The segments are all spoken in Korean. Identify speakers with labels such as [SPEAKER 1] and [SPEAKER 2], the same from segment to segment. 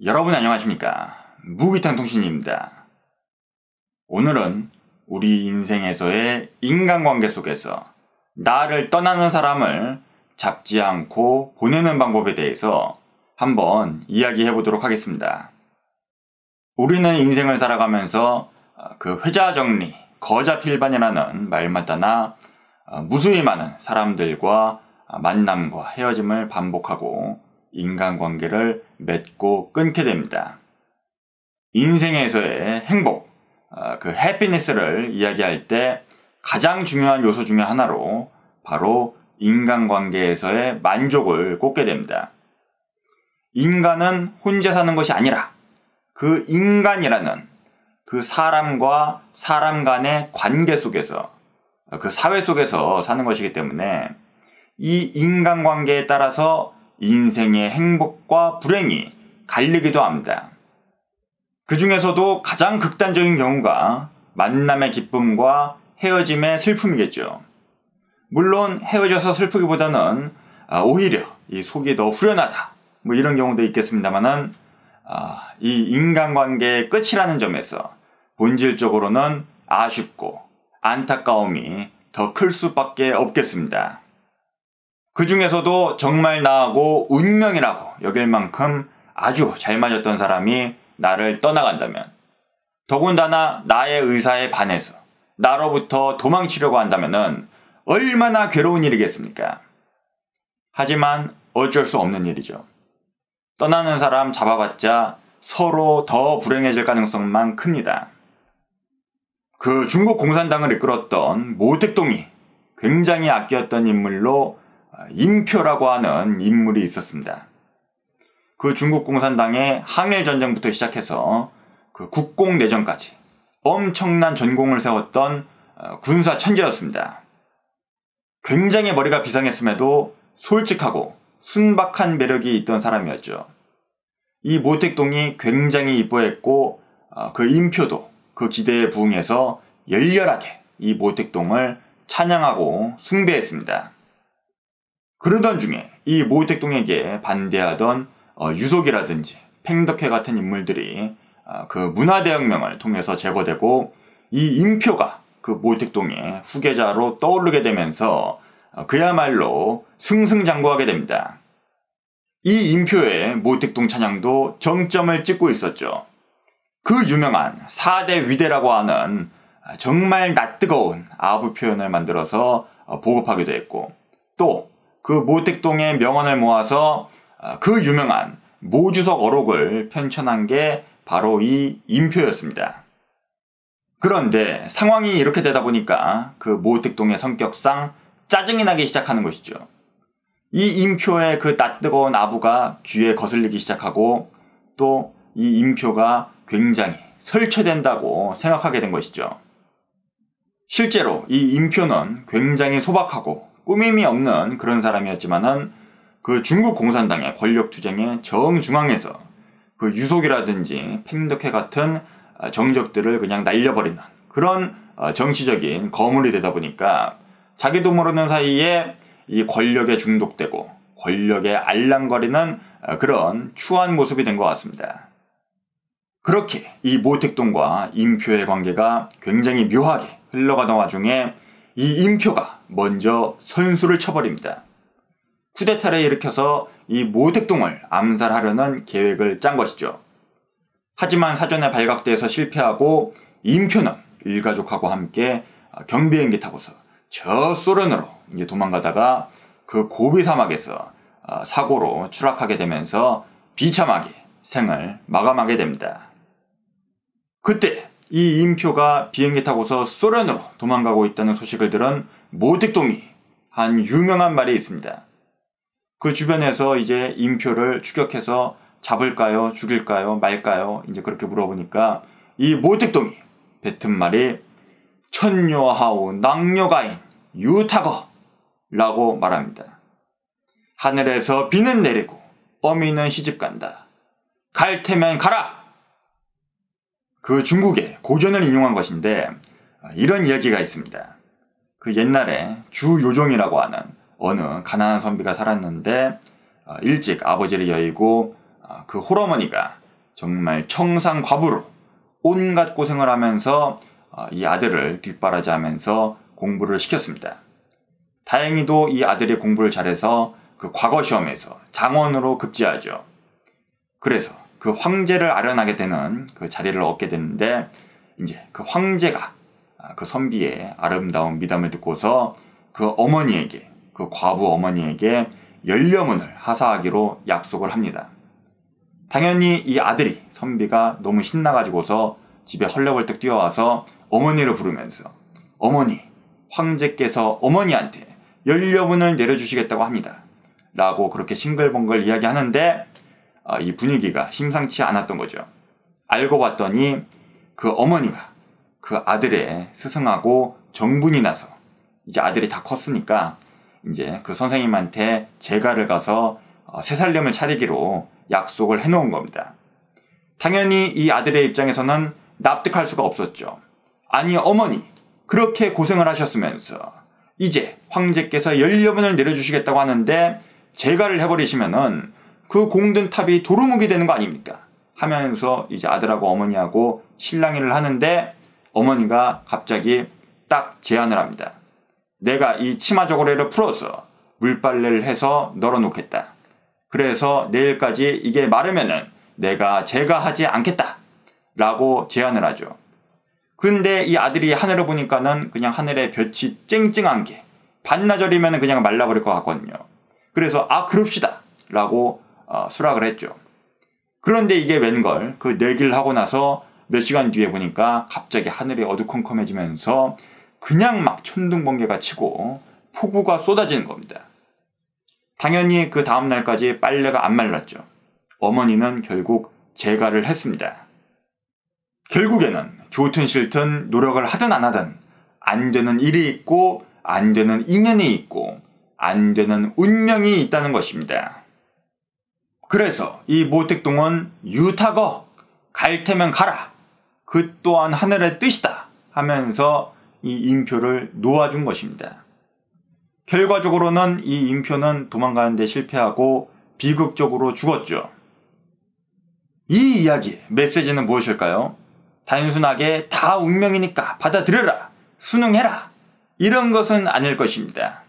[SPEAKER 1] 여러분 안녕하십니까? 무기탄통신입니다. 오늘은 우리 인생에서의 인간관계 속에서 나를 떠나는 사람을 잡지 않고 보내는 방법에 대해서 한번 이야기해 보도록 하겠습니다. 우리는 인생을 살아가면서 그 회자정리, 거자필반이라는 말마다나 무수히 많은 사람들과 만남과 헤어짐을 반복하고 인간관계를 맺고 끊게 됩니다. 인생에서의 행복, 그 해피니스를 이야기할 때 가장 중요한 요소 중에 하나로 바로 인간관계에서의 만족을 꼽게 됩니다. 인간은 혼자 사는 것이 아니라 그 인간이라는 그 사람과 사람 간의 관계 속에서 그 사회 속에서 사는 것이기 때문에 이 인간관계에 따라서 인생의 행복과 불행이 갈리기도 합니다. 그 중에서도 가장 극단적인 경우가 만남의 기쁨과 헤어짐의 슬픔이겠죠. 물론 헤어져서 슬프기보다는 오히려 이 속이 더 후련하다 이런 경우도 있겠습니다만은 이 인간관계의 끝이라는 점에서 본질적으로는 아쉽고 안타까움이 더 클 수밖에 없겠습니다. 그 중에서도 정말 나하고 운명이라고 여길 만큼 아주 잘 맞았던 사람이 나를 떠나간다면, 더군다나 나의 의사에 반해서 나로부터 도망치려고 한다면 얼마나 괴로운 일이겠습니까? 하지만 어쩔 수 없는 일이죠. 떠나는 사람 잡아봤자 서로 더 불행해질 가능성만 큽니다. 그 중국 공산당을 이끌었던 모택동이 굉장히 아꼈던 인물로 임표라고 하는 인물이 있었습니다. 그 중국 공산당의 항일전쟁부터 시작해서 그 국공내전까지 엄청난 전공을 세웠던 군사 천재였습니다. 굉장히 머리가 비상했음에도 솔직하고 순박한 매력이 있던 사람이었죠. 이 모택동이 굉장히 이뻐했고 그 임표도 그 기대에 부응해서 열렬하게 이 모택동을 찬양하고 숭배했습니다. 그러던 중에 이 모택동에게 반대하던 유속이라든지 팽덕회 같은 인물들이 그 문화대혁명을 통해서 제거되고 이 임표가 그 모택동의 후계자로 떠오르게 되면서 그야말로 승승장구하게 됩니다. 이 임표의 모택동 찬양도 정점을 찍고 있었죠. 그 유명한 4대 위대라고 하는 정말 낯뜨거운 아부 표현을 만들어서 보급하기도 했고, 또 그 모택동의 명언을 모아서 그 유명한 모주석 어록을 편찬한 게 바로 이 임표였습니다. 그런데 상황이 이렇게 되다 보니까 그 모택동의 성격상 짜증이 나기 시작하는 것이죠. 이 임표의 그 낯뜨거운 아부가 귀에 거슬리기 시작하고, 또 이 임표가 굉장히 설치된다고 생각하게 된 것이죠. 실제로 이 임표는 굉장히 소박하고 꾸밈이 없는 그런 사람이었지만은 그 중국 공산당의 권력 투쟁의 정중앙에서 그 유속이라든지 팽덕회 같은 정적들을 그냥 날려버리는 그런 정치적인 거물이 되다 보니까 자기도 모르는 사이에 이 권력에 중독되고 권력에 알랑거리는 그런 추한 모습이 된 것 같습니다. 그렇게 이 모택동과 임표의 관계가 굉장히 묘하게 흘러가던 와중에 이 임표가 먼저 선수를 쳐버립니다. 쿠데타를 일으켜서 이 모택동을 암살하려는 계획을 짠 것이죠. 하지만 사전에 발각돼서 실패하고 임표는 일가족하고 함께 경비행기 타고서 저 소련으로 이제 도망가다가 그 고비 사막에서 사고로 추락하게 되면서 비참하게 생을 마감하게 됩니다. 그때 이 임표가 비행기 타고서 소련으로 도망가고 있다는 소식을 들은 모택동이 한 유명한 말이 있습니다. 그 주변에서 이제 임표를 추격해서 잡을까요? 죽일까요? 말까요? 이제 그렇게 물어보니까 이 모택동이 뱉은 말이 천녀하오 낭녀가인 유타거 라고 말합니다. 하늘에서 비는 내리고 어미는 시집간다. 갈 테면 가라! 그 중국의 고전을 인용한 것인데 이런 이야기가 있습니다. 그 옛날에 주요종이라고 하는 어느 가난한 선비가 살았는데 일찍 아버지를 여의고 그 홀어머니가 정말 청산과부로 온갖 고생을 하면서 이 아들을 뒷바라지하면서 공부를 시켰습니다. 다행히도 이 아들이 공부를 잘해서 그 과거 시험에서 장원으로 급제하죠. 그래서 그 황제를 아련하게 되는 그 자리를 얻게 되는데, 이제 그 황제가 그 선비의 아름다운 미담을 듣고서 그 어머니에게, 그 과부 어머니에게 연료문을 하사하기로 약속을 합니다. 당연히 이 아들이, 선비가 너무 신나가지고서 집에 헐레벌떡 뛰어와서 어머니를 부르면서, 어머니, 황제께서 어머니한테 연료문을 내려주시겠다고 합니다 라고 그렇게 싱글벙글 이야기하는데, 이 분위기가 심상치 않았던 거죠. 알고 봤더니 그 어머니가 그 아들의 스승하고 정분이 나서, 이제 아들이 다 컸으니까 이제 그 선생님한테 제가를 가서 새살림을 차리기로 약속을 해놓은 겁니다. 당연히 이 아들의 입장에서는 납득할 수가 없었죠. 아니 어머니, 그렇게 고생을 하셨으면서 이제 황제께서 연료문을 내려주시겠다고 하는데 제가를 해버리시면은 그 공든 탑이 도루묵이 되는 거 아닙니까? 하면서 이제 아들하고 어머니하고 실랑이를 하는데, 어머니가 갑자기 딱 제안을 합니다. 내가 이 치마 저고리를 풀어서 물빨래를 해서 널어놓겠다. 그래서 내일까지 이게 마르면은 내가 제가하지 않겠다 라고 제안을 하죠. 근데 이 아들이 하늘을 보니까는 그냥 하늘에 볕이 쨍쨍한 게 반나절이면 그냥 말라버릴 것 같거든요. 그래서 그럽시다 라고 수락을 했죠. 그런데 이게 웬걸, 그 내기를 하고 나서 몇 시간 뒤에 보니까 갑자기 하늘이 어두컴컴해지면서 그냥 막 천둥번개가 치고 폭우가 쏟아지는 겁니다. 당연히 그 다음날까지 빨래가 안 말랐죠. 어머니는 결국 제가를 했습니다. 결국에는 좋든 싫든 노력을 하든 안 하든 안 되는 일이 있고 안 되는 인연이 있고 안 되는 운명이 있다는 것입니다. 그래서 이 모택동은 유타거, 갈 테면 가라, 그 또한 하늘의 뜻이다 하면서 이 임표를 놓아준 것입니다. 결과적으로는 이 임표는 도망가는 데 실패하고 비극적으로 죽었죠. 이 이야기의 메시지는 무엇일까요? 단순하게 다 운명이니까 받아들여라, 순응해라, 이런 것은 아닐 것입니다.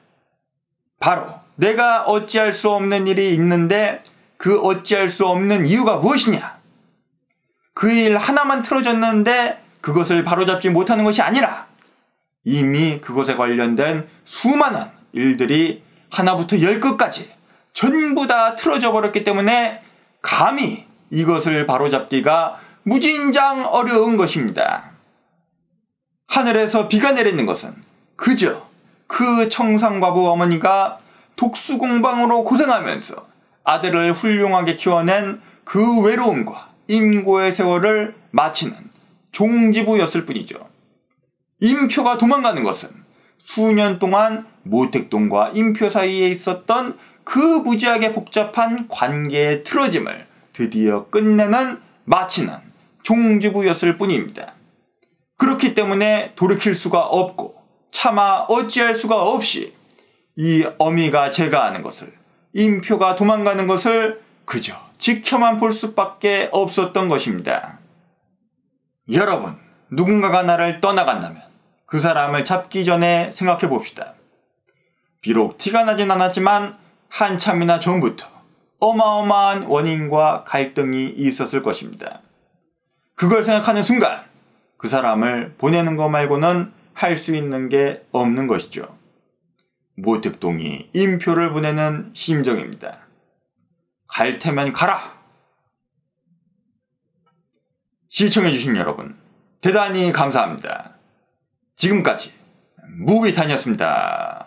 [SPEAKER 1] 바로 내가 어찌할 수 없는 일이 있는데 그 어찌할 수 없는 이유가 무엇이냐? 그 일 하나만 틀어졌는데 그것을 바로잡지 못하는 것이 아니라 이미 그것에 관련된 수많은 일들이 하나부터 열끝까지 전부 다 틀어져 버렸기 때문에 감히 이것을 바로잡기가 무진장 어려운 것입니다. 하늘에서 비가 내리는 것은 그저 그 청산과부 어머니가 독수공방으로 고생하면서 아들을 훌륭하게 키워낸 그 외로움과 인고의 세월을 마치는 종지부였을 뿐이죠. 임표가 도망가는 것은 수년 동안 모택동과 임표 사이에 있었던 그 무지하게 복잡한 관계의 틀어짐을 드디어 끝내는, 마치는 종지부였을 뿐입니다. 그렇기 때문에 돌이킬 수가 없고 차마 어찌할 수가 없이 이 어미가 제가하는 것을, 임표가 도망가는 것을 그저 지켜만 볼 수밖에 없었던 것입니다. 여러분, 누군가가 나를 떠나간다면 그 사람을 잡기 전에 생각해 봅시다. 비록 티가 나진 않았지만 한참이나 전부터 어마어마한 원인과 갈등이 있었을 것입니다. 그걸 생각하는 순간 그 사람을 보내는 것 말고는 할 수 있는 게 없는 것이죠. 모택동이 임표를 보내는 심정입니다. 갈 테면 가라! 시청해주신 여러분, 대단히 감사합니다. 지금까지 무기탄이었습니다.